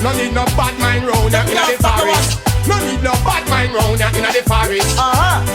No need no bad mind round ya inna the forest. No need no bad mind round ya inna the forest.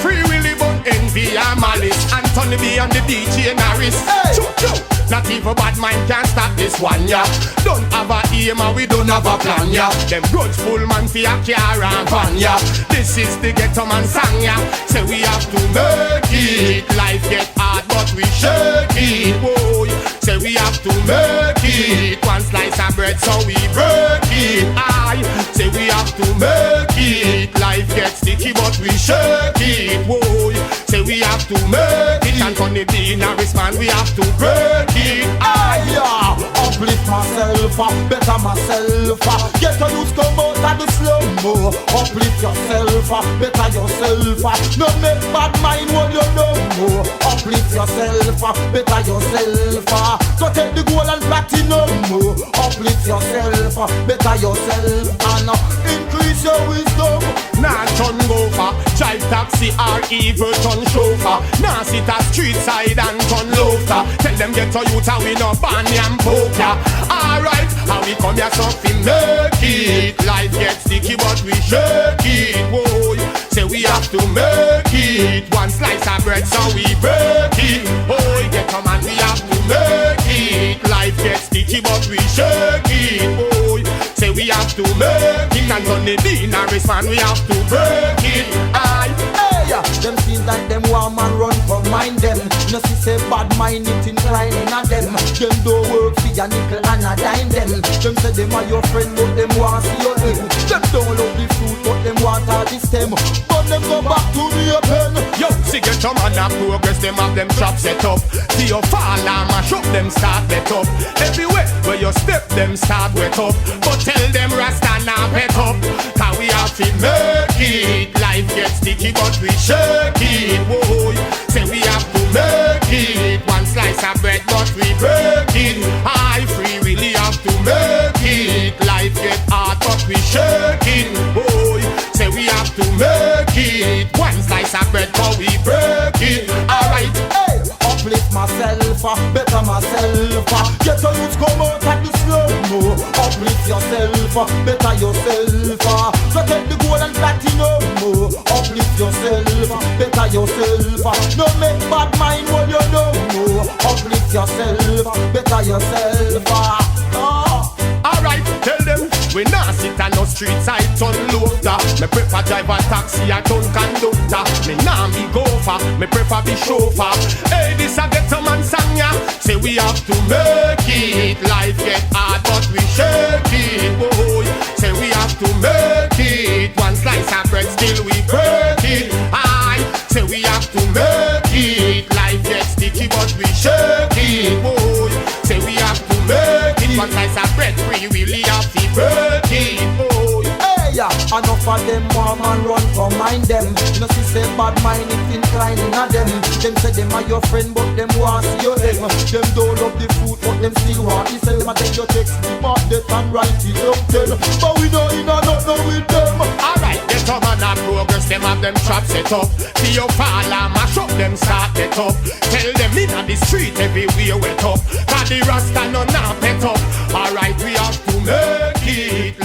Free Willy bun envy and malice. Anthony B and the DJ Norris. Choo choo. Not even bad mind can stop this one, yeah. Don't have a aim and we don't have a plan, yeah. Them grudgeful man for a car and van, yeah. This is the ghetto man song, yeah. Say we have to make it. Life get hard but we shake it, boy. Say we have to make it. One slice of bread so we break it. I say we have to make it. Life gets sticky but we shake it, boy. Say we have to make it. And on the Norris man we have to break it. Uplift myself, better myself. Get a youth come out of the slow-mo. Uplift yourself, better yourself. No make bad mind what you know. Uplift yourself, better yourself. So take the gold and platinum. Uplift yourself, better yourself. And increase your wisdom. Nah turn over, drive taxi or even turn chauffeur. Nah sit a street side and turn loafer. Tell them get a youth and we no ban and poker. Alright, how we come here so we make it. Life gets sticky but we shake it, boy. Say we have to make it. One slice of bread so we break it. Boy, get a man we have to make it. Life gets sticky but we shake it, boy. Say we have to make it. And on the Norris man we have to break it. Them seems like them want man run for mind them. No see say bad mind it inclining at them. Them do work for your nickel and a dime them. Them say them are your friend but them want see your end. Them don't love the fruit but them want all the stem. But them go back to the pen. Yo, see get your man a progress. Them have them trap set up. See your fall and mash up them start bet up. Everywhere where you step them start wet up. But tell them Rasta now bet up. Cause we have to make it. Life gets sticky but we shake it, boy. Say we have to make it. One slice of bread but we break it. I free really have to make it. Life get hard but we shake it, boy. Say we have to make it. One slice of bread but we break it. Alright, uplift myself, better myself. Get your youth come out of the slow-mo. Uplift yourself, better yourself. So take the gold and platinum. Uplift yourself, better yourself. No make bad mind what you know. Uplift yourself, better yourself. Alright, tell them we nah sit on no street side turn loader. Me prefer drive a taxi a turn conductor. Me nah be gopher, me prefer be chauffeur. Hey, this a ghetto man song ya. Say we have to make it. Life get hard but we shake it, boy. Say we have to make it. One slice of bread still we break it. I say we have to make it. Life gets sticky but we shake it, boy. Say we have to make it. One slice of bread we really have to break it, boy. Enough of them want man run for mind them. No see say bad mind it inclining at them. Them say them are your friend but them want see your them. Them don't love the fruit but them still want. He say them a take your text, mark that and write it up then. But we know in a not know with them. Alright, get up and a progress. Them have them traps set up. See your fall and mash up them start get up. Tell them in the street everywhere wet up. Cause the Rasta no now pet up. Alright, we have to make it.